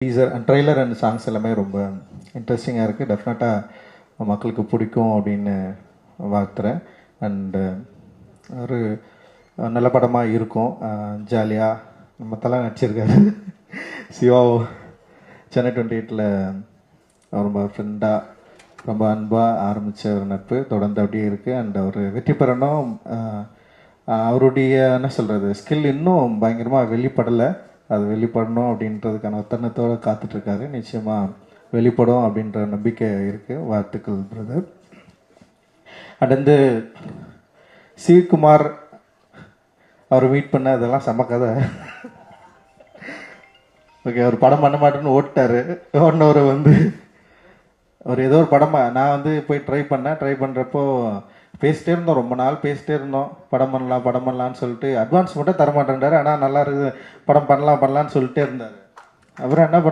Teaser and trailer and songs எல்லாமே ரொம்ப இன்ட்ரெஸ்டிங்காக இருக்குது. டெஃபினட்டாக மக்களுக்கு பிடிக்கும் அப்படின்னு வாழ்த்துறேன். அண்டு ஒரு நல்ல படமாக இருக்கும். ஜாலியாக நம்ம தலை நடிச்சிருக்காரு சிவா. சென்னை 28ல் ரொம்ப ஃப்ரெண்டாக ரொம்ப அன்பாக ஆரம்பித்த ஒரு நட்பு தொடர்ந்து அப்படியே இருக்குது. அண்ட் அவர் வெற்றி பெறணும். அவருடைய என்ன சொல்கிறது ஸ்கில் இன்னும் பயங்கரமாக வெளிப்படலை. அது வெளிப்படணும் அப்படின்றதுக்கான தருணத்தோடு காத்துட்ருக்காரு. நிச்சயமாக வெளிப்படும் அப்படின்ற நம்பிக்கை இருக்குது. வாழ்த்துக்கள் பிரதர். அண்ட் சிவகுமார் அவர் மீட் பண்ண அதெல்லாம் செம கதை. ஓகே, அவர் படம் பண்ண மாட்டேன்னு ஓட்டார். ஓடினவர் அவர் ஏதோ ஒரு படமாக நான் போய் ட்ரை பண்ணுறப்போ பேசிட்டே இருந்தோம். ரொம்ப நாள் பேசிட்டே இருந்தோம். படம் பண்ணலான்னு சொல்லிட்டு அட்வான்ஸ் மட்டும் தர மாட்டேன்றாரு. ஆனால் நல்லா இருக்குது, படம் பண்ணலான்னு சொல்லிட்டே இருந்தார். அப்புறம் என்ன பண்ண